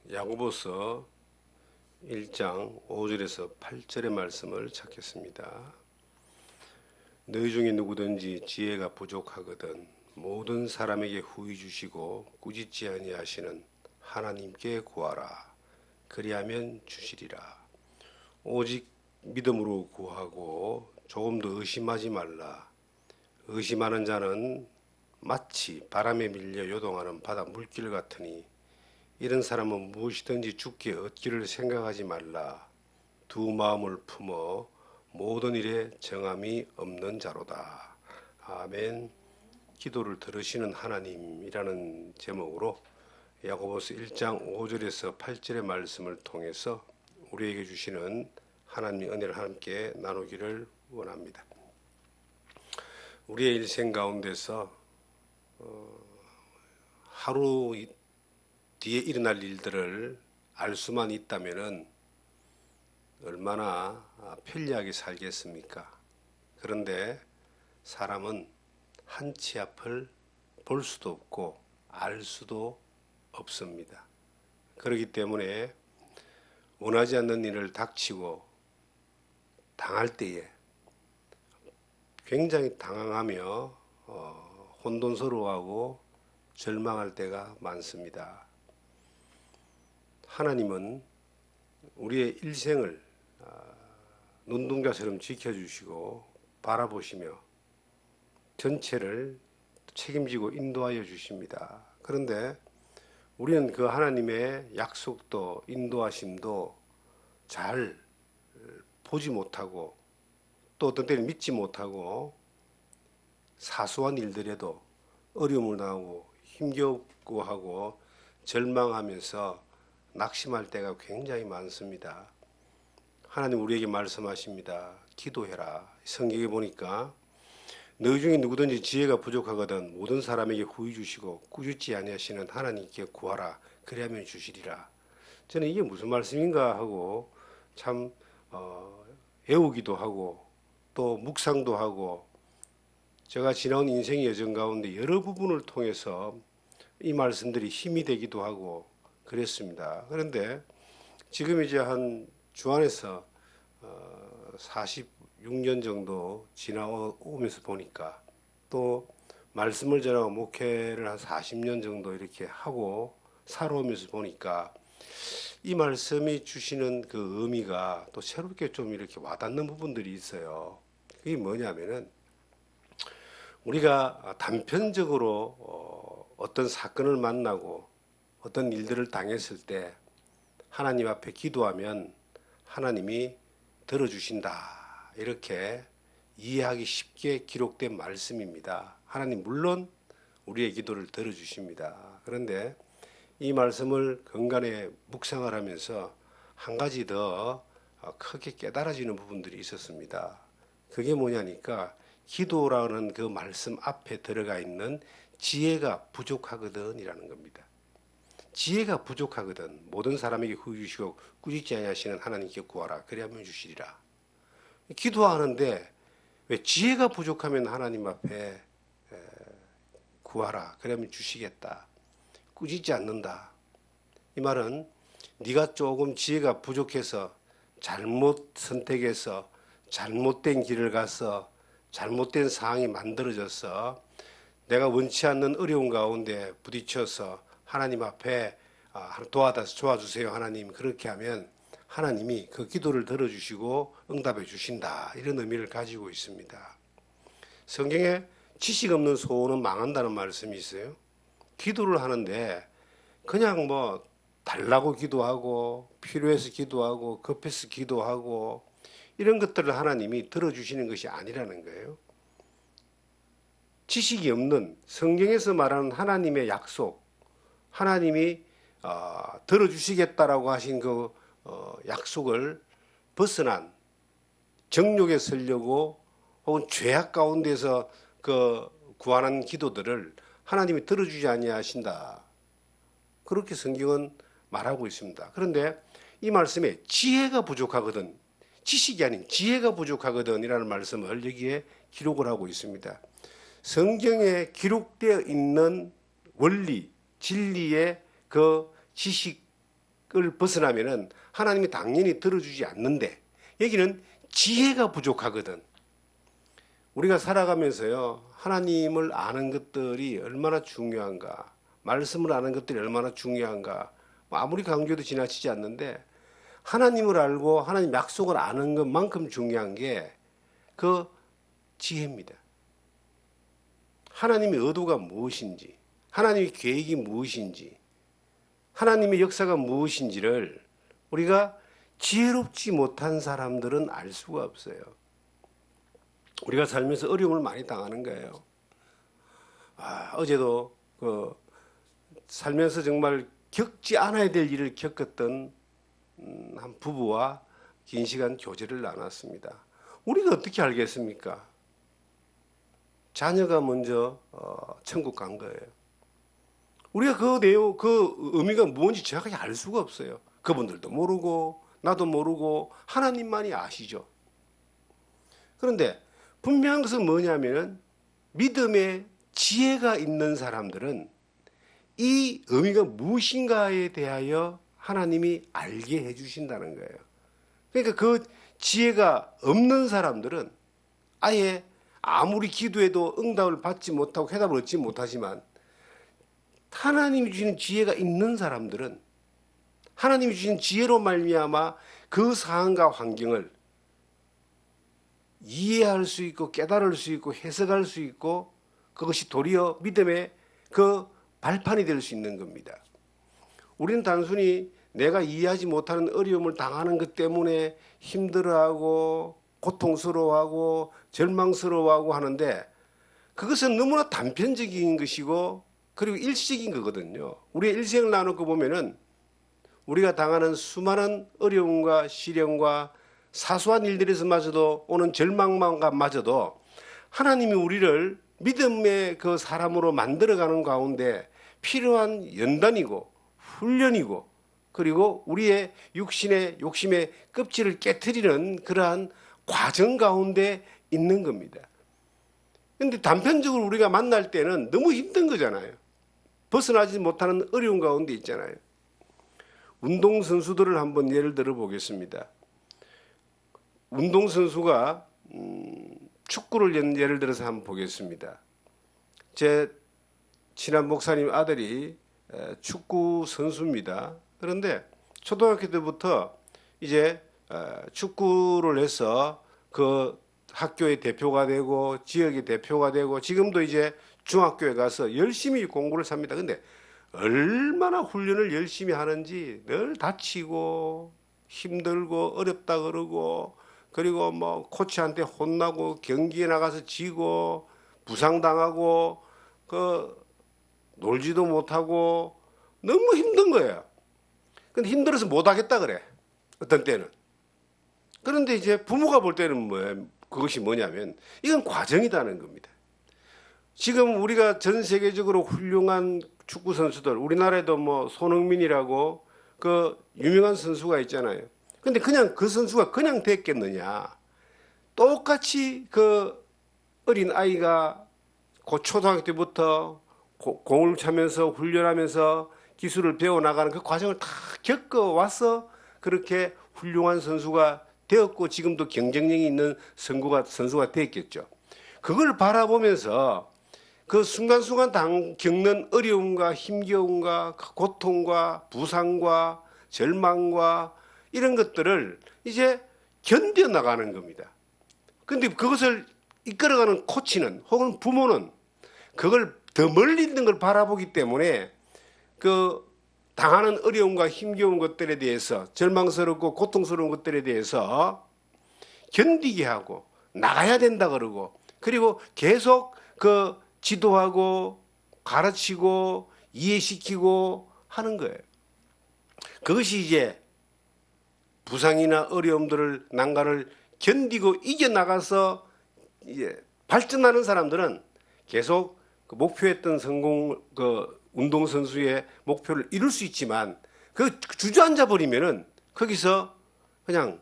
야고보서 1장 5절에서 8절의 말씀을 찾겠습니다. 너희 중에 누구든지 지혜가 부족하거든 모든 사람에게 후히 주시고 꾸짖지 아니하시는 하나님께 구하라. 그리하면 주시리라. 오직 믿음으로 구하고 조금도 의심하지 말라. 의심하는 자는 마치 바람에 밀려 요동하는 바다 물길 같으니 이런 사람은 무엇이든지 주께 얻기를 생각하지 말라. 두 마음을 품어 모든 일에 정함이 없는 자로다. 아멘. 기도를 들으시는 하나님이라는 제목으로 야고보서 1장 5절에서 8절의 말씀을 통해서 우리에게 주시는 하나님의 은혜를 함께 나누기를 원합니다. 우리의 일생 가운데서 하루 뒤에 일어날 일들을 알 수만 있다면은 얼마나 편리하게 살겠습니까? 그런데 사람은 한치 앞을 볼 수도 없고 알 수도 없습니다. 그렇기 때문에 원하지 않는 일을 닥치고 당할 때에 굉장히 당황하며 혼돈스러워하고 절망할 때가 많습니다. 하나님은 우리의 일생을 눈동자처럼 지켜주시고 바라보시며 전체를 책임지고 인도하여 주십니다. 그런데 우리는 그 하나님의 약속도 인도하심도 잘 보지 못하고 또 어떤 때는 믿지 못하고 사소한 일들에도 어려움을 당하고 힘겹고 하고 절망하면서 낙심할 때가 굉장히 많습니다. 하나님 우리에게 말씀하십니다. 기도해라. 성경에 보니까 너희 중에 누구든지 지혜가 부족하거든 모든 사람에게 후히 주시고 꾸짖지 아니하시는 하나님께 구하라. 그리하면 주시리라. 저는 이게 무슨 말씀인가 하고 참 외우기도 하고 또 묵상도 하고 제가 지나온 인생의 여정 가운데 여러 부분을 통해서 이 말씀들이 힘이 되기도 하고 그랬습니다. 그런데 지금 이제 한 주안에서 46년 정도 지나오면서 보니까 또 말씀을 전하고 목회를 한 40년 정도 이렇게 하고 살아오면서 보니까 이 말씀이 주시는 그 의미가 또 새롭게 좀 이렇게 와닿는 부분들이 있어요. 그게 뭐냐면은 우리가 단편적으로 어떤 사건을 만나고 어떤 일들을 당했을 때 하나님 앞에 기도하면 하나님이 들어주신다. 이렇게 이해하기 쉽게 기록된 말씀입니다. 하나님 물론 우리의 기도를 들어주십니다. 그런데 이 말씀을 건강에 묵상을 하면서 한 가지 더 크게 깨달아지는 부분들이 있었습니다. 그게 뭐냐니까 기도라는 그 말씀 앞에 들어가 있는 지혜가 부족하거든 이라는 겁니다. 지혜가 부족하거든 모든 사람에게 후히 주시고 꾸짖지 아니하시는 하나님께 구하라. 그리하면 주시리라. 기도하는데 왜 지혜가 부족하면 하나님 앞에 구하라. 그러면 주시겠다. 꾸짖지 않는다. 이 말은 네가 조금 지혜가 부족해서 잘못 선택해서 잘못된 길을 가서 잘못된 상황이 만들어져서 내가 원치 않는 어려운 가운데 부딪혀서 하나님 앞에 도와주세요 하나님. 그렇게 하면 하나님이 그 기도를 들어주시고 응답해 주신다. 이런 의미를 가지고 있습니다. 성경에 지식 없는 소원은 망한다는 말씀이 있어요. 기도를 하는데 그냥 뭐 달라고 기도하고 필요해서 기도하고 급해서 기도하고 이런 것들을 하나님이 들어주시는 것이 아니라는 거예요. 지식이 없는 성경에서 말하는 하나님의 약속, 하나님이 들어주시겠다라고 하신 그 약속을 벗어난 정욕에 서려고 혹은 죄악 가운데서 그 구하는 기도들을 하나님이 들어주지 아니하신다. 그렇게 성경은 말하고 있습니다. 그런데 이 말씀에 지혜가 부족하거든, 지식이 아닌 지혜가 부족하거든 이라는 말씀을 여기에 기록을 하고 있습니다. 성경에 기록되어 있는 원리, 진리의 그 지식 벗어나면은 하나님이 당연히 들어주지 않는데 여기는 지혜가 부족하거든. 우리가 살아가면서요, 하나님을 아는 것들이 얼마나 중요한가, 말씀을 아는 것들이 얼마나 중요한가, 아무리 강조해도 지나치지 않는데 하나님을 알고 하나님 약속을 아는 것만큼 중요한 게 그 지혜입니다. 하나님의 의도가 무엇인지, 하나님의 계획이 무엇인지, 하나님의 역사가 무엇인지를 우리가 지혜롭지 못한 사람들은 알 수가 없어요. 우리가 살면서 어려움을 많이 당하는 거예요. 어제도 살면서 정말 겪지 않아야 될 일을 겪었던 한 부부와 긴 시간 교제를 나눴습니다. 우리가 어떻게 알겠습니까? 자녀가 먼저 천국 간 거예요. 우리가 그 내용, 그 의미가 뭔지 정확하게 알 수가 없어요. 그분들도 모르고 나도 모르고 하나님만이 아시죠. 그런데 분명한 것은 뭐냐면은 믿음의 지혜가 있는 사람들은 이 의미가 무엇인가에 대하여 하나님이 알게 해주신다는 거예요. 그러니까 그 지혜가 없는 사람들은 아예 아무리 기도해도 응답을 받지 못하고 해답을 얻지 못하지만 하나님이 주시는 지혜가 있는 사람들은 하나님이 주신 지혜로 말미암아 그 상황과 환경을 이해할 수 있고 깨달을 수 있고 해석할 수 있고 그것이 도리어 믿음의 그 발판이 될 수 있는 겁니다. 우리는 단순히 내가 이해하지 못하는 어려움을 당하는 것 때문에 힘들어하고 고통스러워하고 절망스러워하고 하는데 그것은 너무나 단편적인 것이고 그리고 일시적인 거거든요. 우리의 일생을 나누고 보면은 우리가 당하는 수많은 어려움과 시련과 사소한 일들에서마저도 오는 절망만마저도 하나님이 우리를 믿음의 그 사람으로 만들어가는 가운데 필요한 연단이고 훈련이고 그리고 우리의 육신의 욕심의 껍질을 깨트리는 그러한 과정 가운데 있는 겁니다. 그런데 단편적으로 우리가 만날 때는 너무 힘든 거잖아요. 벗어나지 못하는 어려운 가운데 있잖아요. 운동선수들을 한번 예를 들어 보겠습니다. 운동선수가 축구를 예를 들어서 한번 보겠습니다. 제 친한 목사님 아들이 축구 선수입니다. 그런데 초등학교 때부터 이제 축구를 해서 그 학교의 대표가 되고 지역의 대표가 되고 지금도 이제 중학교에 가서 열심히 공부를 삽니다. 근데 얼마나 훈련을 열심히 하는지 늘 다치고 힘들고 어렵다 그러고 그리고 뭐 코치한테 혼나고 경기에 나가서 지고 부상당하고 그 놀지도 못하고 너무 힘든 거예요. 근데 힘들어서 못하겠다 그래. 어떤 때는. 그런데 이제 부모가 볼 때는 그것이 뭐냐면 이건 과정이라는 겁니다. 지금 우리가 전 세계적으로 훌륭한 축구 선수들, 우리나라에도 뭐 손흥민이라고 그 유명한 선수가 있잖아요. 근데 그냥 그 선수가 그냥 됐겠느냐. 똑같이 그 어린 아이가 초등학교 때부터 공을 차면서 훈련하면서 기술을 배워나가는 그 과정을 다 겪어와서 그렇게 훌륭한 선수가 되었고 지금도 경쟁력이 있는 선수가 됐겠죠. 그걸 바라보면서 그 순간순간 겪는 어려움과 힘겨움과 고통과 부상과 절망과 이런 것들을 이제 견뎌나가는 겁니다. 그런데 그것을 이끌어가는 코치는 혹은 부모는 그걸 더 멀리 있는 걸 바라보기 때문에 그 당하는 어려움과 힘겨운 것들에 대해서 절망스럽고 고통스러운 것들에 대해서 견디게 하고 나가야 된다 그러고 그리고 계속 그 지도하고 가르치고 이해시키고 하는 거예요. 그것이 이제 부상이나 어려움들을 난관을 견디고 이겨나가서 이제 발전하는 사람들은 계속 그 목표했던 성공 그 운동선수의 목표를 이룰 수 있지만 그 주저앉아 버리면은 거기서 그냥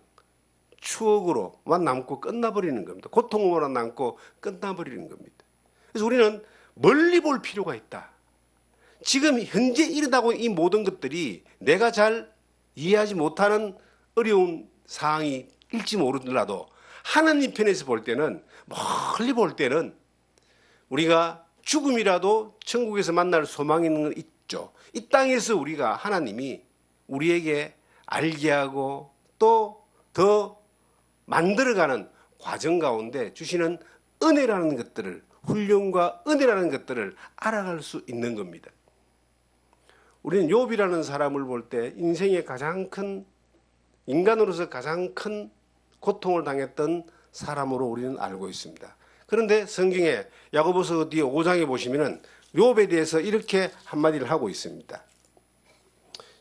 추억으로만 남고 끝나버리는 겁니다. 고통으로만 남고 끝나버리는 겁니다. 그래서 우리는 멀리 볼 필요가 있다. 지금 현재 일어나고 있는 이 모든 것들이 내가 잘 이해하지 못하는 어려운 상황이 일지 모르더라도 하나님 편에서 볼 때는, 멀리 볼 때는 우리가 죽음이라도 천국에서 만날 소망이 있는 건 있죠. 이 땅에서 우리가 하나님이 우리에게 알게 하고 또 더 만들어가는 과정 가운데 주시는 은혜라는 것들을, 훈련과 은혜라는 것들을 알아갈 수 있는 겁니다. 우리는 욥이라는 사람을 볼 때 인생의 가장 큰, 인간으로서 가장 큰 고통을 당했던 사람으로 우리는 알고 있습니다. 그런데 성경에 야고보서 뒤에 5장에 보시면은 욥에 대해서 이렇게 한마디를 하고 있습니다.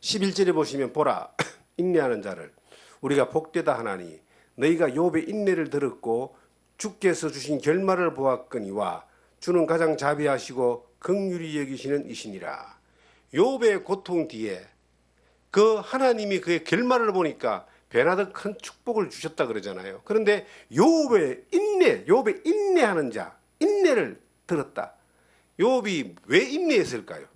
11절에 보시면 보라, 인내하는 자를 우리가 복되다 하나니 너희가 욥의 인내를 들었고 주께서 주신 결말을 보았거니와 주는 가장 자비하시고 긍휼히 여기시는 이시니라. 욥의 고통 뒤에 그 하나님이 그의 결말을 보니까 배나듯 큰 축복을 주셨다 그러잖아요. 그런데 욥의 인내하는 자, 인내를 들었다. 욥이 왜 인내했을까요?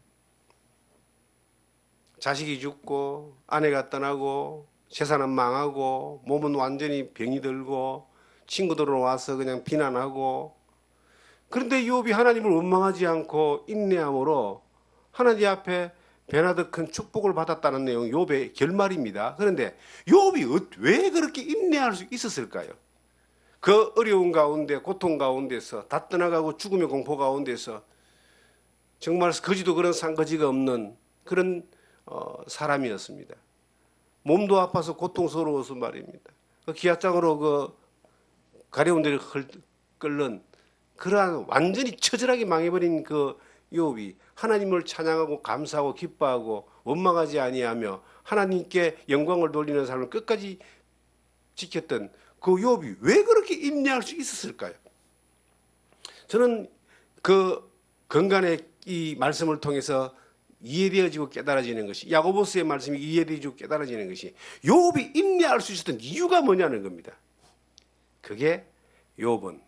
자식이 죽고 아내가 떠나고 재산은 망하고 몸은 완전히 병이 들고 친구들은 와서 그냥 비난하고, 그런데 욥이 하나님을 원망하지 않고 인내함으로 하나님 앞에 배나듯 큰 축복을 받았다는 내용이 욥의 결말입니다. 그런데 욥이 왜 그렇게 인내할 수 있었을까요? 그 어려운 가운데, 고통 가운데서, 다 떠나가고 죽음의 공포 가운데서 정말 거지도 그런 상거지가 없는 그런 사람이었습니다. 몸도 아파서 고통스러워서 말입니다. 그 기아장으로 그 가려운 데를 끓는 그러한 완전히 처절하게 망해버린 그 욥이 하나님을 찬양하고 감사하고 기뻐하고 원망하지 아니하며 하나님께 영광을 돌리는 삶을 끝까지 지켰던 그 욥이 왜 그렇게 인내할 수 있었을까요? 저는 그 건간의 이 말씀을 통해서 이해되어지고 깨달아지는 것이, 야고보스의 말씀이 이해되어지고 깨달아지는 것이 욥이 인내할 수 있었던 이유가 뭐냐는 겁니다. 그게 욥은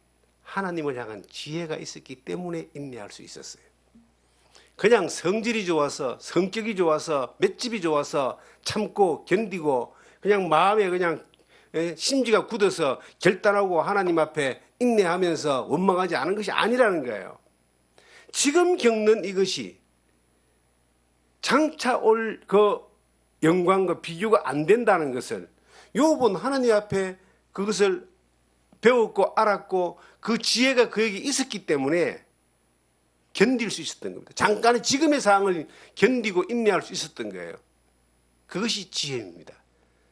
하나님을 향한 지혜가 있었기 때문에 인내할 수 있었어요. 그냥 성질이 좋아서, 성격이 좋아서, 맷집이 좋아서 참고 견디고 그냥 마음에 그냥 심지가 굳어서 결단하고 하나님 앞에 인내하면서 원망하지 않은 것이 아니라는 거예요. 지금 겪는 이것이 장차 올 그 영광과 비교가 안 된다는 것을 욥은 하나님 앞에 그것을 배웠고 알았고 그 지혜가 그에게 있었기 때문에 견딜 수 있었던 겁니다. 잠깐의 지금의 상황을 견디고 인내할 수 있었던 거예요. 그것이 지혜입니다.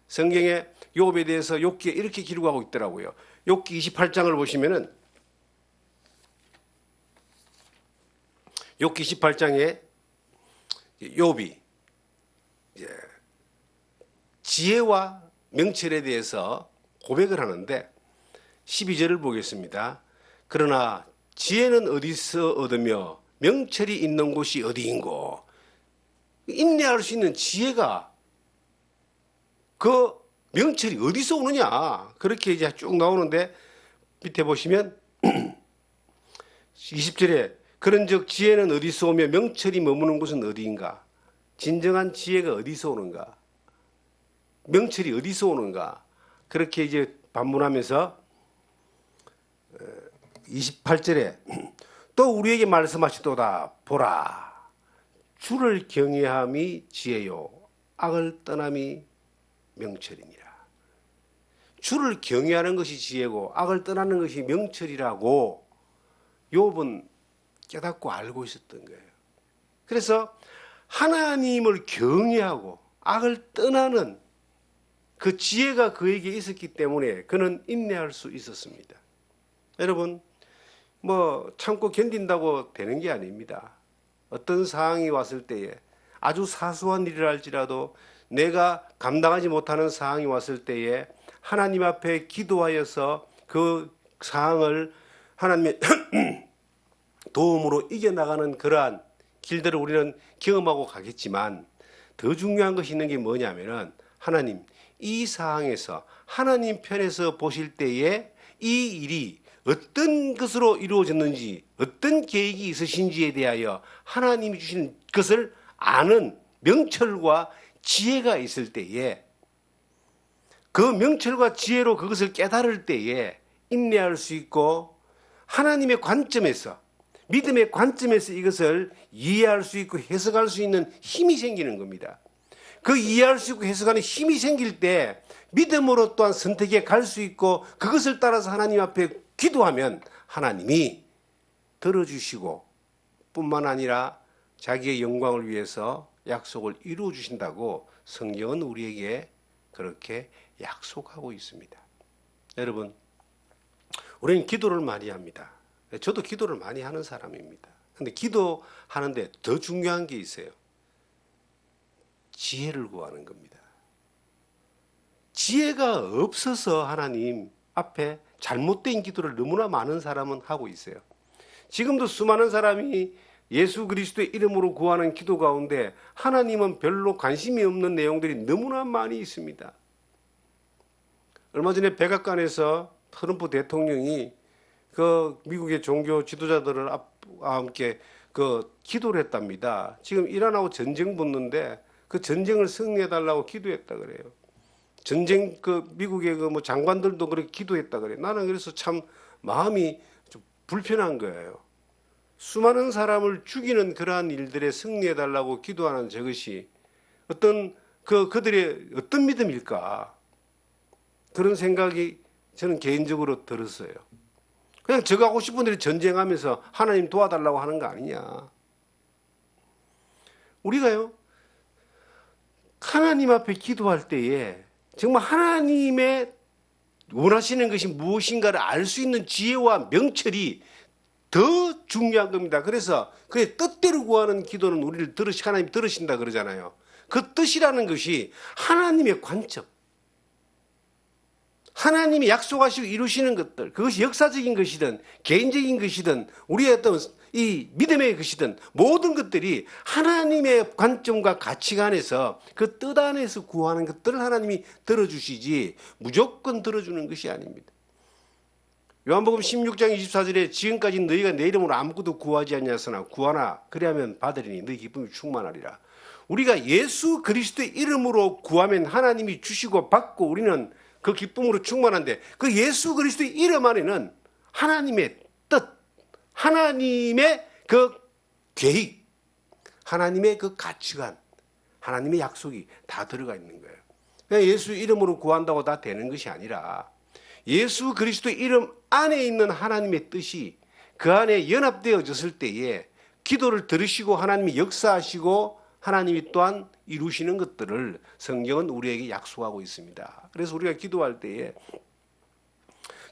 성경에 욥에 대해서 욥기에 이렇게 기록하고 있더라고요. 욥기 28장을 보시면은 욥기 28장에 욥이 지혜와 명철에 대해서 고백을 하는데 12절을 보겠습니다. 그러나 지혜는 어디서 얻으며 명철이 있는 곳이 어디인고. 인내할 수 있는 지혜가, 그 명철이 어디서 오느냐, 그렇게 이제 쭉 나오는데 밑에 보시면 20절에 그런즉 지혜는 어디서 오며 명철이 머무는 곳은 어디인가. 진정한 지혜가 어디서 오는가, 명철이 어디서 오는가, 그렇게 이제 반문하면서 28절에 또 우리에게 말씀하시도다. 보라, 주를 경외함이 지혜요 악을 떠남이 명철이니라. 주를 경외하는 것이 지혜고 악을 떠나는 것이 명철이라고 욥은 깨닫고 알고 있었던 거예요. 그래서 하나님을 경외하고 악을 떠나는 그 지혜가 그에게 있었기 때문에 그는 인내할 수 있었습니다. 여러분, 참고 견딘다고 되는 게 아닙니다. 어떤 상황이 왔을 때에 아주 사소한 일을 할지라도 내가 감당하지 못하는 상황이 왔을 때에 하나님 앞에 기도하여서 그 상황을 하나님의 도움으로 이겨나가는 그러한 길들을 우리는 경험하고 가겠지만, 더 중요한 것이 있는 게 뭐냐면은 하나님, 이 상황에서 하나님 편에서 보실 때에 이 일이 어떤 것으로 이루어졌는지, 어떤 계획이 있으신지에 대하여 하나님이 주신 것을 아는 명철과 지혜가 있을 때에 그 명철과 지혜로 그것을 깨달을 때에 인내할 수 있고 하나님의 관점에서 믿음의 관점에서 이것을 이해할 수 있고 해석할 수 있는 힘이 생기는 겁니다. 그 이해할 수 있고 해석하는 힘이 생길 때 믿음으로 또한 선택에 갈 수 있고 그것을 따라서 하나님 앞에 기도하면 하나님이 들어주시고 뿐만 아니라 자기의 영광을 위해서 약속을 이루어 주신다고 성경은 우리에게 그렇게 약속하고 있습니다. 여러분, 우리는 기도를 많이 합니다. 저도 기도를 많이 하는 사람입니다. 근데 기도하는데 더 중요한 게 있어요. 지혜를 구하는 겁니다. 지혜가 없어서 하나님 앞에 잘못된 기도를 너무나 많은 사람은 하고 있어요. 지금도 수많은 사람이 예수 그리스도의 이름으로 구하는 기도 가운데 하나님은 별로 관심이 없는 내용들이 너무나 많이 있습니다. 얼마 전에 백악관에서 트럼프 대통령이 그 미국의 종교 지도자들을 함께 그 기도를 했답니다. 지금 이란하고 전쟁 붙는데 그 전쟁을 승리해달라고 기도했다 그래요. 전쟁 그 미국의 그 뭐 장관들도 그렇게 기도했다 그래요. 나는 그래서 참 마음이 좀 불편한 거예요. 수많은 사람을 죽이는 그러한 일들에 승리해달라고 기도하는 저것이 어떤 그들의 어떤 믿음일까? 그런 생각이 저는 개인적으로 들었어요. 그냥 저거 하고 싶은 대로 전쟁하면서 하나님 도와달라고 하는 거 아니냐. 우리가요, 하나님 앞에 기도할 때에 정말 하나님의 원하시는 것이 무엇인가를 알 수 있는 지혜와 명철이 더 중요한 겁니다. 그래서 그의 뜻대로 구하는 기도는 우리를 하나님 들으신다 그러잖아요. 그 뜻이라는 것이 하나님의 관점, 하나님이 약속하시고 이루시는 것들, 그것이 역사적인 것이든 개인적인 것이든 우리의 어떤 이 믿음의 것이든 모든 것들이 하나님의 관점과 가치관에서 그 뜻 안에서 구하는 것들을 하나님이 들어주시지 무조건 들어주는 것이 아닙니다. 요한복음 16장 24절에 지금까지 너희가 내 이름으로 아무것도 구하지 않냐서나 구하나 그리하면 받으리니 너희 기쁨이 충만하리라. 우리가 예수 그리스도의 이름으로 구하면 하나님이 주시고 받고 우리는 그 기쁨으로 충만한데 그 예수 그리스도의 이름 안에는 하나님의 뜻, 하나님의 그 계획, 하나님의 그 가치관, 하나님의 약속이 다 들어가 있는 거예요. 그냥 예수 이름으로 구한다고 다 되는 것이 아니라 예수 그리스도의 이름 안에 있는 하나님의 뜻이 그 안에 연합되어졌을 때에 기도를 들으시고 하나님이 역사하시고 하나님이 또한 이루시는 것들을 성경은 우리에게 약속하고 있습니다. 그래서 우리가 기도할 때에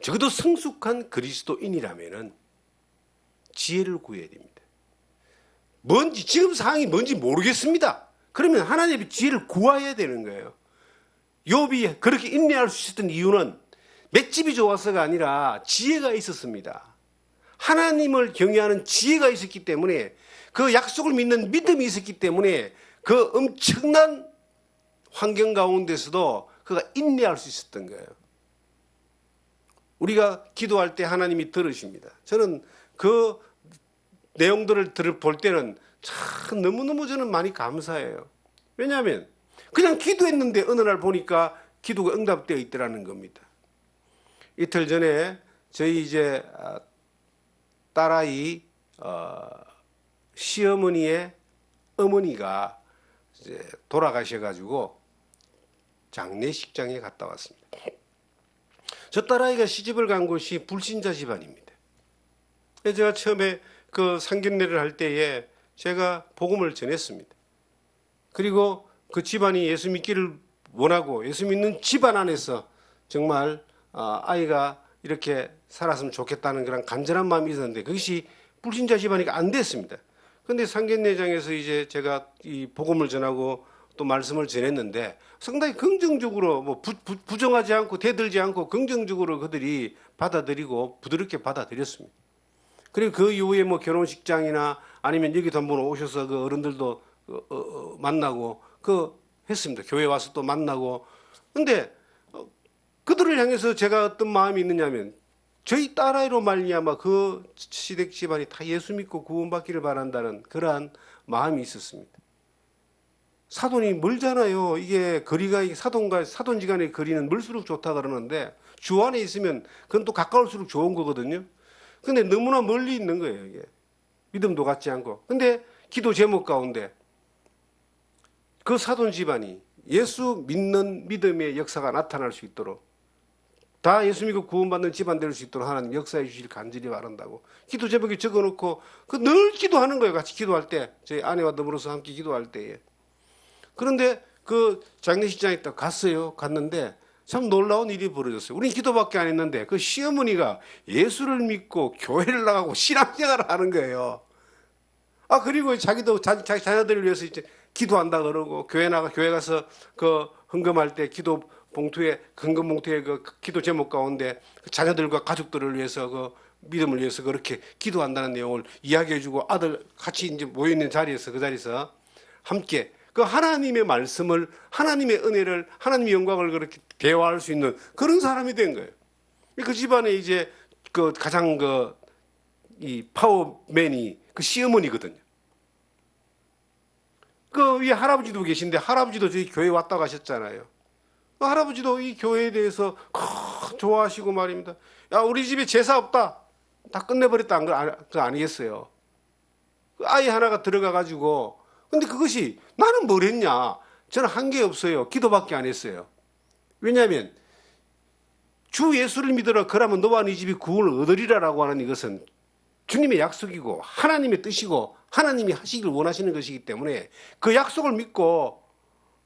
적어도 성숙한 그리스도인이라면은 지혜를 구해야 됩니다. 뭔지 지금 상황이 뭔지 모르겠습니다. 그러면 하나님의 지혜를 구해야 되는 거예요. 욥이 그렇게 인내할 수 있었던 이유는 맷집이 좋아서가 아니라 지혜가 있었습니다. 하나님을 경외하는 지혜가 있었기 때문에 그 약속을 믿는 믿음이 있었기 때문에 그 엄청난 환경 가운데서도 그가 인내할 수 있었던 거예요. 우리가 기도할 때 하나님이 들으십니다. 저는 그 내용들을 볼 때는 참 너무너무 저는 많이 감사해요. 왜냐하면 그냥 기도했는데 어느 날 보니까 기도가 응답되어 있더라는 겁니다. 이틀 전에 저희 이제 딸아이 시어머니의 어머니가 이제 돌아가셔가지고 장례식장에 갔다 왔습니다. 저 딸아이가 시집을 간 곳이 불신자 집안입니다. 제가 처음에 그 상견례를 할 때에 제가 복음을 전했습니다. 그리고 그 집안이 예수 믿기를 원하고 예수 믿는 집안 안에서 정말 아이가 이렇게 살았으면 좋겠다는 그런 간절한 마음이 있었는데 그것이 불신자 집안이가 안 됐습니다. 그런데 상견례장에서 이제 제가 이 복음을 전하고 또 말씀을 전했는데 상당히 긍정적으로 뭐 부정하지 않고 대들지 않고 긍정적으로 그들이 받아들이고 부드럽게 받아들였습니다. 그리고 그 이후에 뭐 결혼식장이나 아니면 여기도 한번 오셔서 그 어른들도 만나고 그 했습니다. 교회 와서 또 만나고. 근데 그들을 향해서 제가 어떤 마음이 있느냐면 저희 딸아이로 말미암아 그 시댁 집안이 다 예수 믿고 구원받기를 바란다는 그러한 마음이 있었습니다. 사돈이 멀잖아요. 이게 거리가 사돈과 사돈지간의 거리는 멀수록 좋다 그러는데 주 안에 있으면 그건 또 가까울수록 좋은 거거든요. 근데 너무나 멀리 있는 거예요, 이게. 믿음도 갖지 않고. 근데 기도 제목 가운데 그 사돈 집안이 예수 믿는 믿음의 역사가 나타날 수 있도록, 다 예수 믿고 구원받는 집안 될 수 있도록 하나님 역사해 주실 간절히 바란다고 기도 제목에 적어놓고 그 늘 기도하는 거예요. 같이 기도할 때, 저희 아내와 더불어서 함께 기도할 때에. 그런데 그 장례식장에 딱 갔어요. 갔는데 참 놀라운 일이 벌어졌어요. 우린 기도밖에 안 했는데 그 시어머니가 예수를 믿고 교회를 나가고 신앙생활을 하는 거예요. 아, 그리고 자기도 자기 자녀들을 위해서 이제 기도한다 그러고 교회 가서 그 헌금할 때 기도 봉투에, 헌금 봉투에 그 기도 제목 가운데 그 자녀들과 가족들을 위해서 그 믿음을 위해서 그렇게 기도한다는 내용을 이야기해주고 아들 같이 이제 모여있는 자리에서 그 자리에서 함께 그 하나님의 말씀을, 하나님의 은혜를, 하나님의 영광을 그렇게 대화할 수 있는 그런 사람이 된 거예요. 그 집안에 이제 그 가장 이 파워맨이 그 시어머니거든요. 그 위에 할아버지도 계신데 할아버지도 저희 교회 왔다 가셨잖아요. 그 할아버지도 이 교회에 대해서 좋아하시고 말입니다. 야, 우리 집에 제사 없다. 다 끝내버렸다. 그거 아니겠어요. 그 아이 하나가 들어가가지고, 근데 그것이 나는 뭘 했냐? 저는 한 게 없어요. 기도밖에 안 했어요. 왜냐하면 주 예수를 믿어라. 그러면 너와 네 집이 구원을 얻으리라라고 하는 이것은 주님의 약속이고 하나님의 뜻이고 하나님이 하시기를 원하시는 것이기 때문에 그 약속을 믿고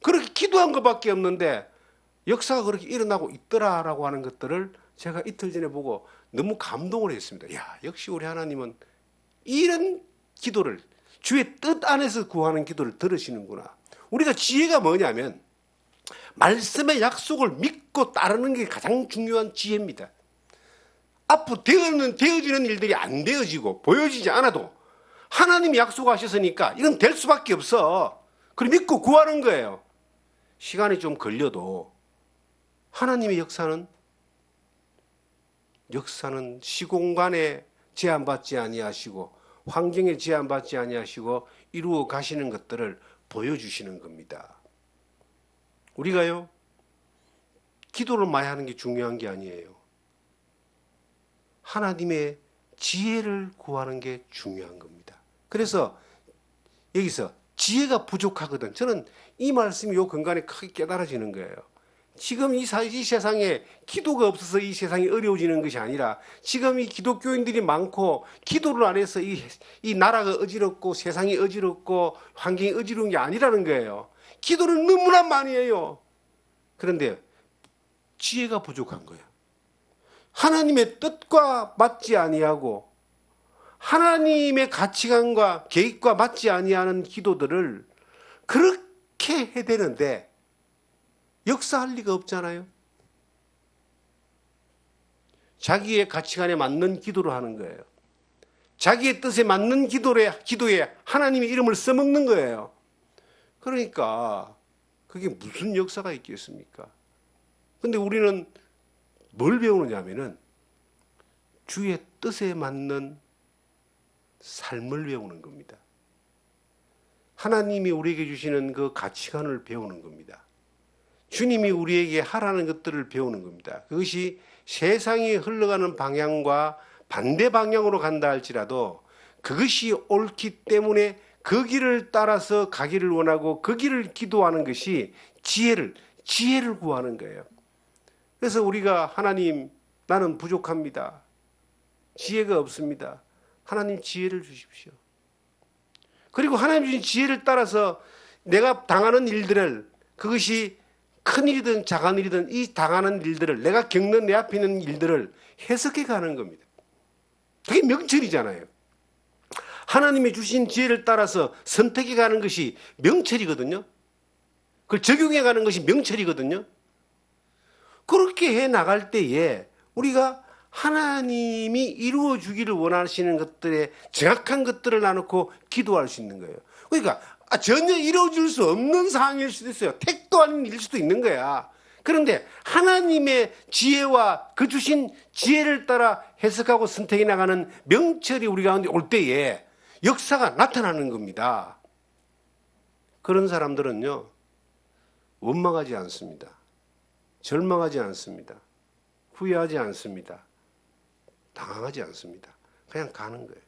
그렇게 기도한 것밖에 없는데 역사가 그렇게 일어나고 있더라라고 하는 것들을 제가 이틀 전에 보고 너무 감동을 했습니다. 야, 역시 우리 하나님은 이런 기도를, 주의 뜻 안에서 구하는 기도를 들으시는구나. 우리가 지혜가 뭐냐면 말씀의 약속을 믿고 따르는 게 가장 중요한 지혜입니다. 앞으로 되어지는 일들이 안 되어지고 보여지지 않아도 하나님이 약속하셨으니까 이건 될 수밖에 없어. 그걸 믿고 구하는 거예요. 시간이 좀 걸려도 하나님의 역사는 시공간에 제한받지 아니하시고 환경에 제한받지 아니하시고 이루어 가시는 것들을 보여주시는 겁니다. 우리가요, 기도를 많이 하는 게 중요한 게 아니에요. 하나님의 지혜를 구하는 게 중요한 겁니다. 그래서 여기서 지혜가 부족하거든. 저는 이 말씀이 요 근간에 크게 깨달아지는 거예요. 지금 이 세상에 기도가 없어서 이 세상이 어려워지는 것이 아니라 지금 이 기독교인들이 많고 기도를 안 해서 이 나라가 어지럽고 세상이 어지럽고 환경이 어지러운 게 아니라는 거예요. 기도를 너무나 많이 해요. 그런데 지혜가 부족한 거예요. 하나님의 뜻과 맞지 아니하고 하나님의 가치관과 계획과 맞지 아니하는 기도들을 그렇게 해대는데 역사할 리가 없잖아요. 자기의 가치관에 맞는 기도를 하는 거예요. 자기의 뜻에 맞는 기도에 하나님의 이름을 써먹는 거예요. 그러니까 그게 무슨 역사가 있겠습니까? 근데 우리는 뭘 배우느냐면은 주의 뜻에 맞는 삶을 배우는 겁니다. 하나님이 우리에게 주시는 그 가치관을 배우는 겁니다. 주님이 우리에게 하라는 것들을 배우는 겁니다. 그것이 세상이 흘러가는 방향과 반대 방향으로 간다 할지라도 그것이 옳기 때문에 그 길을 따라서 가기를 원하고 그 길을 기도하는 것이 지혜를 구하는 거예요. 그래서 우리가 하나님, 나는 부족합니다. 지혜가 없습니다. 하나님 지혜를 주십시오. 그리고 하나님 주신 지혜를 따라서 내가 당하는 일들을, 그것이 큰 일이든 작은 일이든 이 당하는 일들을, 내가 겪는 내 앞에 있는 일들을 해석해 가는 겁니다. 그게 명철이잖아요. 하나님이 주신 지혜를 따라서 선택해 가는 것이 명철이거든요. 그걸 적용해 가는 것이 명철이거든요. 그렇게 해 나갈 때에 우리가 하나님이 이루어 주기를 원하시는 것들의 정확한 것들을 나누고 기도할 수 있는 거예요. 그러니까 전혀 이루어질 수 없는 상황일 수도 있어요. 택도 아닌 일일 수도 있는 거야. 그런데 하나님의 지혜와 그 주신 지혜를 따라 해석하고 선택해 나가는 명철이 우리 가운데 올 때에 역사가 나타나는 겁니다. 그런 사람들은요, 원망하지 않습니다. 절망하지 않습니다. 후회하지 않습니다. 당황하지 않습니다. 그냥 가는 거예요.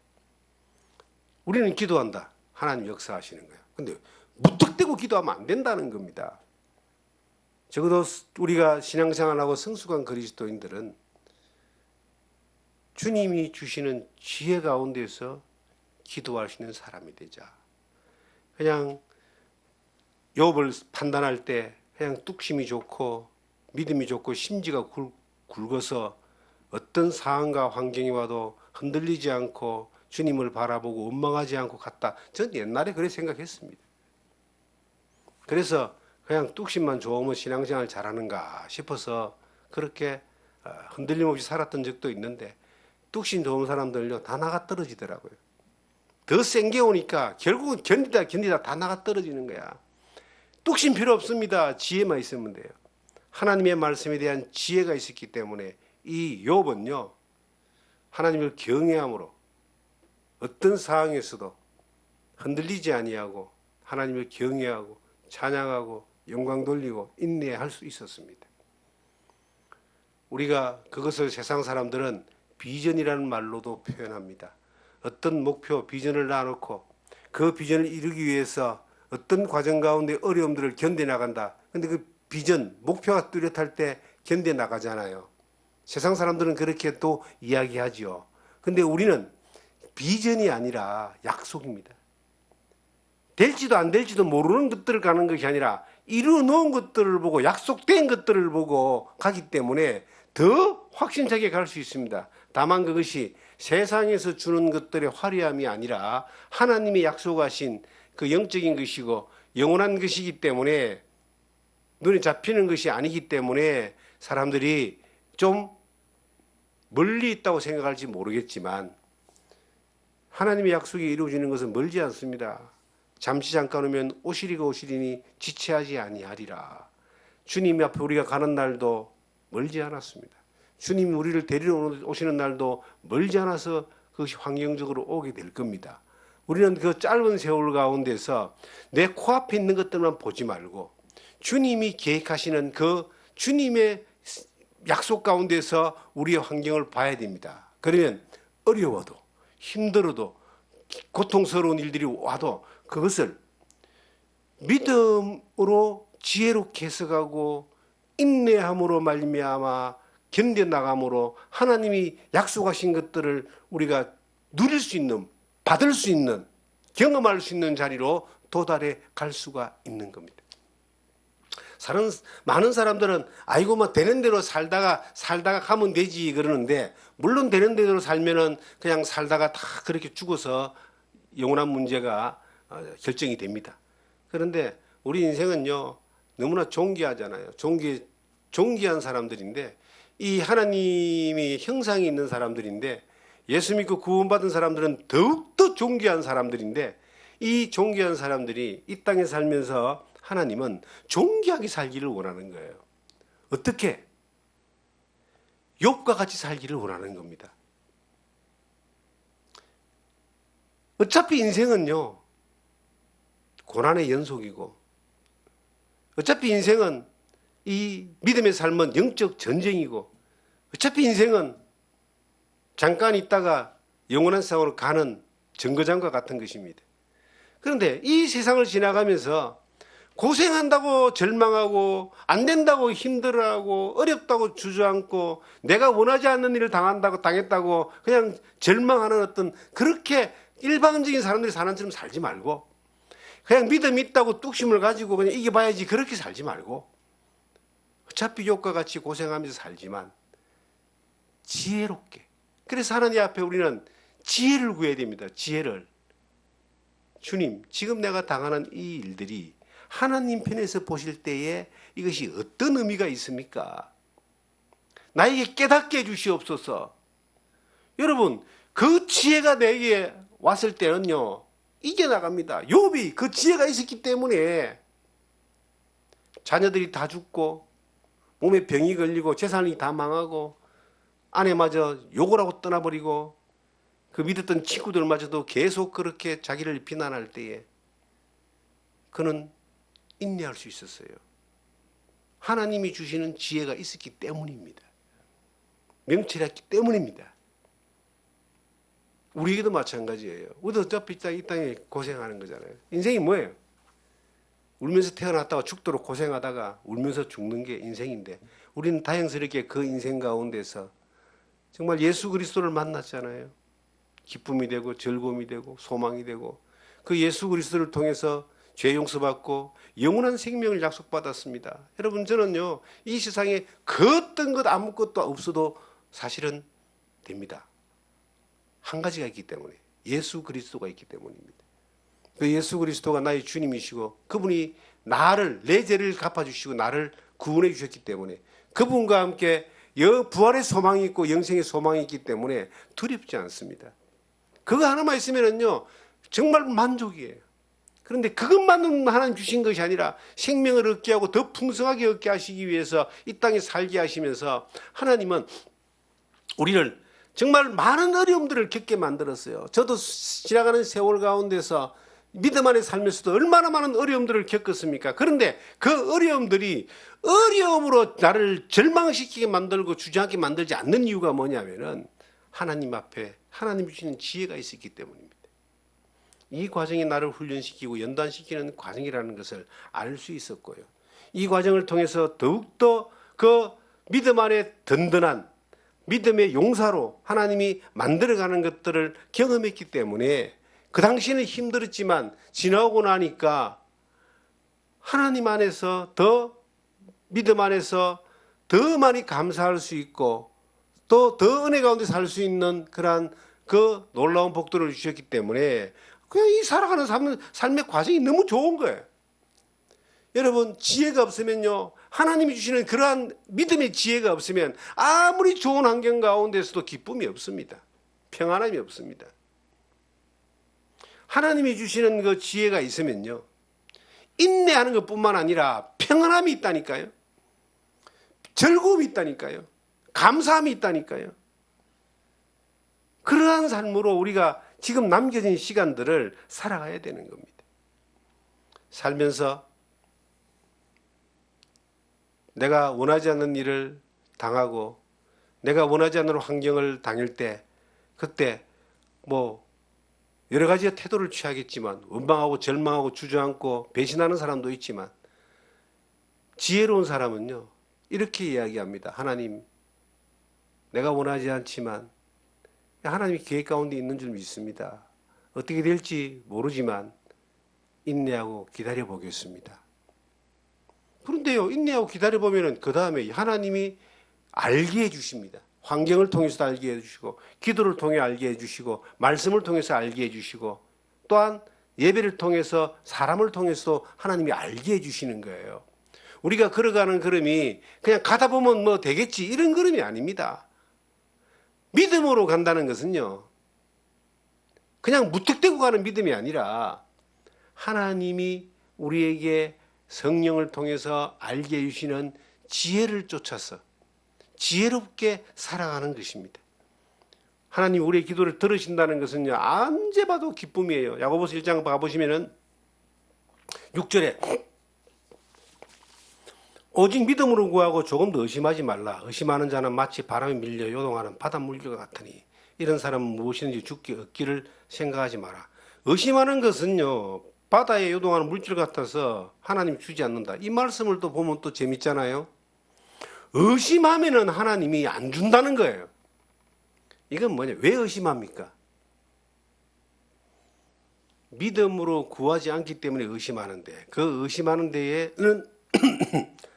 우리는 기도한다. 하나님 역사하시는 거예요. 근데 무턱대고 기도하면 안 된다는 겁니다. 적어도 우리가 신앙생활하고 성숙한 그리스도인들은 주님이 주시는 지혜 가운데서 기도할 수 있는 사람이 되자. 그냥 욥을 판단할 때 그냥 뚝심이 좋고 믿음이 좋고 심지가 굵어서 어떤 상황과 환경이 와도 흔들리지 않고 주님을 바라보고 원망하지 않고 갔다. 전 옛날에 그렇게 생각했습니다. 그래서 그냥 뚝심만 좋으면 신앙생활 잘하는가 싶어서 그렇게 흔들림 없이 살았던 적도 있는데 뚝심 좋은 사람들요 다 나가 떨어지더라고요. 더 센 게 오니까 결국은 견디다 다 나가 떨어지는 거야. 뚝심 필요 없습니다. 지혜만 있으면 돼요. 하나님의 말씀에 대한 지혜가 있었기 때문에 이 욥은요 하나님을 경외함으로 어떤 상황에서도 흔들리지 아니하고 하나님을 경외하고 찬양하고 영광 돌리고 인내할 수 있었습니다. 우리가 그것을 세상 사람들은 비전이라는 말로도 표현합니다. 어떤 목표, 비전을 놔놓고 그 비전을 이루기 위해서 어떤 과정 가운데 어려움들을 견뎌나간다. 근데 그 비전, 목표가 뚜렷할 때 견뎌나가잖아요. 세상 사람들은 그렇게 또 이야기하지요. 근데 우리는 비전이 아니라 약속입니다. 될지도 안 될지도 모르는 것들을 가는 것이 아니라 이루어 놓은 것들을 보고 약속된 것들을 보고 가기 때문에 더 확신차게 갈 수 있습니다. 다만 그것이 세상에서 주는 것들의 화려함이 아니라 하나님이 약속하신 그 영적인 것이고 영원한 것이기 때문에 눈에 잡히는 것이 아니기 때문에 사람들이 좀 멀리 있다고 생각할지 모르겠지만 하나님의 약속이 이루어지는 것은 멀지 않습니다. 잠시 잠깐 오면 오시리가 오시리니 지체하지 아니하리라. 주님 앞에 우리가 가는 날도 멀지 않았습니다. 주님이 우리를 데리러 오시는 날도 멀지 않아서 그것이 환경적으로 오게 될 겁니다. 우리는 그 짧은 세월 가운데서 내 코앞에 있는 것들만 보지 말고 주님이 계획하시는 그 주님의 약속 가운데서 우리의 환경을 봐야 됩니다. 그러면 어려워도 힘들어도 고통스러운 일들이 와도 그것을 믿음으로 지혜롭게 해석하고 인내함으로 말미암아 견뎌나감으로 하나님이 약속하신 것들을 우리가 누릴 수 있는, 받을 수 있는, 경험할 수 있는 자리로 도달해 갈 수가 있는 겁니다. 많은 사람들은 아이고 뭐 되는 대로 살다가 가면 되지 그러는데 물론 되는 대로 살면은 그냥 살다가 다 그렇게 죽어서 영원한 문제가 결정이 됩니다. 그런데 우리 인생은요 너무나 존귀하잖아요. 존귀한 사람들인데 이 하나님이 형상이 있는 사람들인데 예수 믿고 구원받은 사람들은 더욱더 존귀한 사람들인데 이 존귀한 사람들이 이 땅에 살면서 하나님은 존귀하게 살기를 원하는 거예요. 어떻게? 욥과 같이 살기를 원하는 겁니다. 어차피 인생은요 고난의 연속이고 어차피 인생은 이 믿음의 삶은 영적 전쟁이고 어차피 인생은 잠깐 있다가 영원한 세상으로 가는 정거장과 같은 것입니다. 그런데 이 세상을 지나가면서 고생한다고 절망하고 안 된다고 힘들어하고 어렵다고 주저앉고 내가 원하지 않는 일을 당했다고 그냥 절망하는 어떤 그렇게 일반적인 사람들이 사는 것처럼 살지 말고 그냥 믿음이 있다고 뚝심을 가지고 그냥 이겨봐야지 그렇게 살지 말고 어차피 욥과 같이 고생하면서 살지만 지혜롭게 그래서 하나님 앞에 우리는 지혜를 구해야 됩니다. 지혜를. 주님 지금 내가 당하는 이 일들이 하나님 편에서 보실 때에 이것이 어떤 의미가 있습니까? 나에게 깨닫게 해주시옵소서. 여러분 그 지혜가 내게 왔을 때는요 이겨나갑니다. 욥이 그 지혜가 있었기 때문에 자녀들이 다 죽고 몸에 병이 걸리고 재산이 다 망하고 아내마저 욕을 하고 떠나버리고 그 믿었던 친구들마저도 계속 그렇게 자기를 비난할 때에 그는 인내할 수 있었어요. 하나님이 주시는 지혜가 있었기 때문입니다. 명철했기 때문입니다. 우리에게도 마찬가지예요. 우리도 어차피 이 땅에 고생하는 거잖아요. 인생이 뭐예요? 울면서 태어났다가 죽도록 고생하다가 울면서 죽는 게 인생인데, 우리는 다행스럽게 그 인생 가운데서 정말 예수 그리스도를 만났잖아요. 기쁨이 되고 즐거움이 되고 소망이 되고, 그 예수 그리스도를 통해서 죄 용서받고 영원한 생명을 약속받았습니다. 여러분, 저는요, 이 세상에 그 어떤 것 아무것도 없어도 사실은 됩니다. 한 가지가 있기 때문에, 예수 그리스도가 있기 때문입니다. 그 예수 그리스도가 나의 주님이시고 그분이 내 죄를 갚아주시고 나를 구원해 주셨기 때문에, 그분과 함께 부활의 소망이 있고 영생의 소망이 있기 때문에 두렵지 않습니다. 그거 하나만 있으면요 정말 만족이에요. 그런데 그것만은 하나님 주신 것이 아니라 생명을 얻게 하고 더 풍성하게 얻게 하시기 위해서 이 땅에 살게 하시면서 하나님은 우리를 정말 많은 어려움들을 겪게 만들었어요. 저도 지나가는 세월 가운데서 믿음 안에 살면서도 얼마나 많은 어려움들을 겪었습니까? 그런데 그 어려움들이 어려움으로 나를 절망시키게 만들고 주저앉게 만들지 않는 이유가 뭐냐면은 하나님 앞에 하나님이 주시는 지혜가 있었기 때문입니다. 이 과정이 나를 훈련시키고 연단시키는 과정이라는 것을 알 수 있었고요. 이 과정을 통해서 더욱더 그 믿음 안에 든든한 믿음의 용사로 하나님이 만들어가는 것들을 경험했기 때문에 그 당시에는 힘들었지만 지나오고 나니까 하나님 안에서 더 믿음 안에서 더 많이 감사할 수 있고 또 더 은혜 가운데 살 수 있는 그러한 그 놀라운 복들을 주셨기 때문에 그냥 이 살아가는 삶의 과정이 너무 좋은 거예요. 여러분, 지혜가 없으면요, 하나님이 주시는 그러한 믿음의 지혜가 없으면 아무리 좋은 환경 가운데서도 기쁨이 없습니다. 평안함이 없습니다. 하나님이 주시는 그 지혜가 있으면요, 인내하는 것뿐만 아니라 평안함이 있다니까요. 즐거움이 있다니까요. 감사함이 있다니까요. 그러한 삶으로 우리가 지금 남겨진 시간들을 살아가야 되는 겁니다. 살면서 내가 원하지 않는 일을 당하고 내가 원하지 않는 환경을 당할 때 그때 뭐 여러 가지의 태도를 취하겠지만 원망하고 절망하고 주저앉고 배신하는 사람도 있지만 지혜로운 사람은요 이렇게 이야기합니다. 하나님, 내가 원하지 않지만 하나님이 계획 가운데 있는 줄 믿습니다. 어떻게 될지 모르지만 인내하고 기다려 보겠습니다. 그런데요, 인내하고 기다려 보면은 그 다음에 하나님이 알게 해주십니다. 환경을 통해서 알게 해주시고, 기도를 통해 알게 해주시고, 말씀을 통해서 알게 해주시고, 또한 예배를 통해서 사람을 통해서 하나님이 알게 해주시는 거예요. 우리가 걸어가는 걸음이 그냥 가다 보면 뭐 되겠지 이런 걸음이 아닙니다. 믿음으로 간다는 것은요, 그냥 무턱대고 가는 믿음이 아니라 하나님이 우리에게 성령을 통해서 알게 해주시는 지혜를 쫓아서 지혜롭게 살아가는 것입니다. 하나님 우리의 기도를 들으신다는 것은요, 언제 봐도 기쁨이에요. 야고보서 1장 가보시면은 6절에 오직 믿음으로 구하고 조금도 의심하지 말라. 의심하는 자는 마치 바람에 밀려 요동하는 바닷물과 같으니 이런 사람은 무엇이든지 죽기 얻기를 생각하지 마라. 의심하는 것은요, 바다에 요동하는 물질 같아서 하나님 주지 않는다. 이 말씀을 또 보면 또 재밌잖아요. 의심하면은 하나님이 안 준다는 거예요. 이건 뭐냐? 왜 의심합니까? 믿음으로 구하지 않기 때문에 의심하는데, 그 의심하는 데에는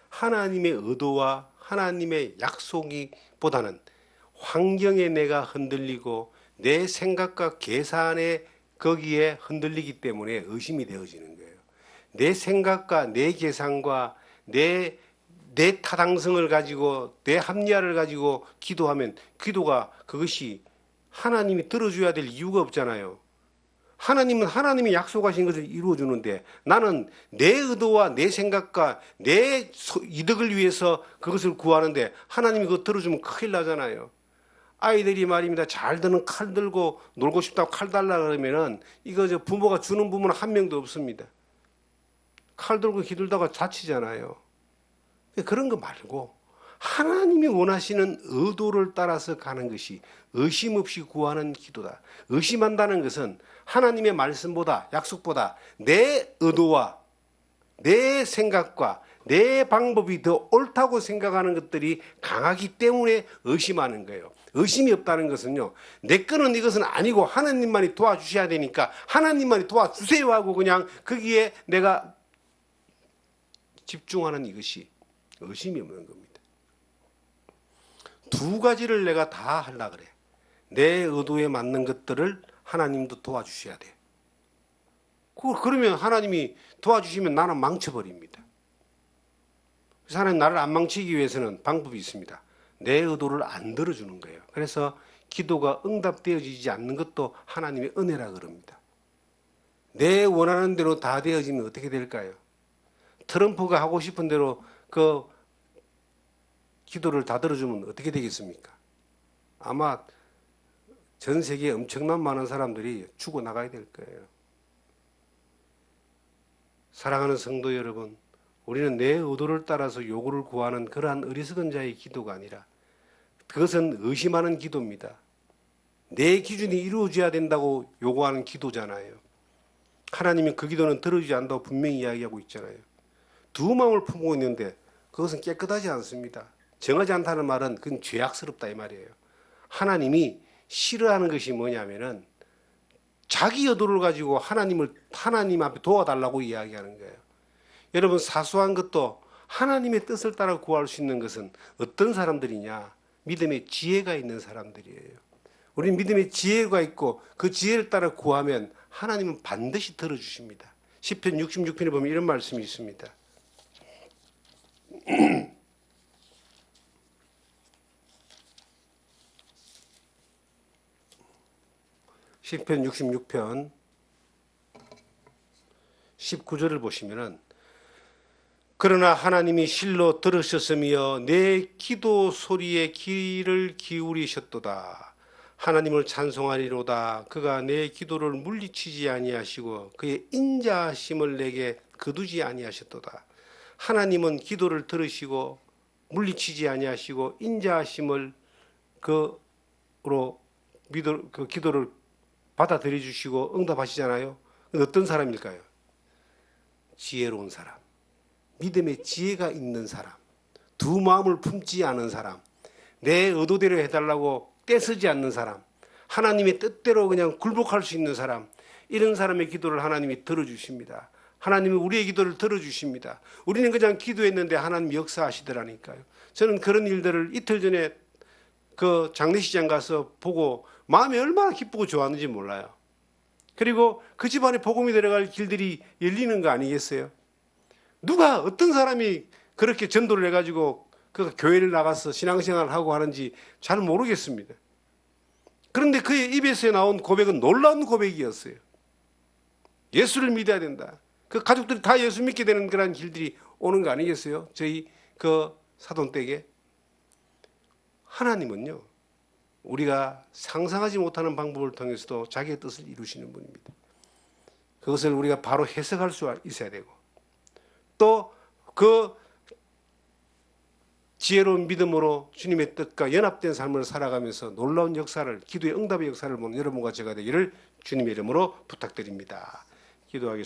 하나님의 의도와 하나님의 약속이 보다는 환경에 내가 흔들리고 내 생각과 계산에 거기에 흔들리기 때문에 의심이 되어지는 거예요. 내 생각과 내 계산과 내 타당성을 가지고 내 합리화를 가지고 기도하면 기도가 그것이 하나님이 들어줘야 될 이유가 없잖아요. 하나님은 하나님이 약속하신 것을 이루어주는데 나는 내 의도와 내 생각과 내 이득을 위해서 그것을 구하는데 하나님이 그거 들어주면 큰일 나잖아요. 아이들이 말입니다. 잘 드는 칼 들고 놀고 싶다고 칼 달라 그러면은 이거 부모가 주는 부모는 한 명도 없습니다. 칼 들고 기들다가 다치잖아요. 그런 거 말고 하나님이 원하시는 의도를 따라서 가는 것이 의심 없이 구하는 기도다. 의심한다는 것은 하나님의 말씀보다, 약속보다 내 의도와 내 생각과 내 방법이 더 옳다고 생각하는 것들이 강하기 때문에 의심하는 거예요. 의심이 없다는 것은요, 내 거는 이것은 아니고 하나님만이 도와주셔야 되니까 하나님만이 도와주세요 하고 그냥 거기에 내가 집중하는 이것이 의심이 없는 겁니다. 두 가지를 내가 다 하려고 그래. 내 의도에 맞는 것들을 하나님도 도와주셔야 돼. 그러면 하나님이 도와주시면 나는 망쳐버립니다. 그래서 하나님 나를 안 망치기 위해서는 방법이 있습니다. 내 의도를 안 들어주는 거예요. 그래서 기도가 응답되어지지 않는 것도 하나님의 은혜라 그럽니다. 내 원하는 대로 다 되어지면 어떻게 될까요? 트럼프가 하고 싶은 대로 그 기도를 다 들어주면 어떻게 되겠습니까? 아마 전 세계에 엄청난 많은 사람들이 죽어나가야 될 거예요. 사랑하는 성도 여러분, 우리는 내 의도를 따라서 요구를 구하는 그러한 어리석은 자의 기도가 아니라 그것은 의심하는 기도입니다. 내 기준이 이루어져야 된다고 요구하는 기도잖아요. 하나님이 그 기도는 들어주지 않는다고 분명히 이야기하고 있잖아요. 두 마음을 품고 있는데 그것은 깨끗하지 않습니다. 정하지 않다는 말은 그건 죄악스럽다 이 말이에요. 하나님이 싫어하는 것이 뭐냐면은 자기 의도를 가지고 하나님 앞에 도와달라고 이야기하는 거예요. 여러분, 사소한 것도 하나님의 뜻을 따라 구할 수 있는 것은 어떤 사람들이냐? 믿음의 지혜가 있는 사람들이에요. 우리는 믿음의 지혜가 있고 그 지혜를 따라 구하면 하나님은 반드시 들어주십니다. 시편 66편에 보면 이런 말씀이 있습니다. 시편 66편 19절을 보시면은 그러나 하나님이 실로 들으셨으며 내 기도 소리에 귀를 기울이셨도다. 하나님을 찬송하리로다. 그가 내 기도를 물리치지 아니하시고 그의 인자하심을 내게 거두지 아니하셨도다. 하나님은 기도를 들으시고 물리치지 아니하시고 인자하심을 그 기도를 받아들여 주시고 응답하시잖아요. 어떤 사람일까요? 지혜로운 사람, 믿음의 지혜가 있는 사람, 두 마음을 품지 않은 사람, 내 의도대로 해달라고 떼쓰지 않는 사람, 하나님의 뜻대로 그냥 굴복할 수 있는 사람, 이런 사람의 기도를 하나님이 들어주십니다. 하나님은 우리의 기도를 들어주십니다. 우리는 그냥 기도했는데 하나님 역사하시더라니까요. 저는 그런 일들을 이틀 전에 그 장례식장 가서 보고 마음이 얼마나 기쁘고 좋았는지 몰라요. 그리고 그 집안에 복음이 들어갈 길들이 열리는 거 아니겠어요? 누가 어떤 사람이 그렇게 전도를 해가지고 그 교회를 나가서 신앙생활을 하고 하는지 잘 모르겠습니다. 그런데 그의 입에서 나온 고백은 놀라운 고백이었어요. 예수를 믿어야 된다. 그 가족들이 다 예수 믿게 되는 그런 길들이 오는 거 아니겠어요? 저희 그 사돈댁에. 하나님은요, 우리가 상상하지 못하는 방법을 통해서도 자기의 뜻을 이루시는 분입니다. 그것을 우리가 바로 해석할 수 있어야 되고, 또 그 지혜로운 믿음으로 주님의 뜻과 연합된 삶을 살아가면서 놀라운 역사를, 기도의 응답의 역사를 보는 여러분과 제가 되기를 주님의 이름으로 부탁드립니다. 기도하겠습니다.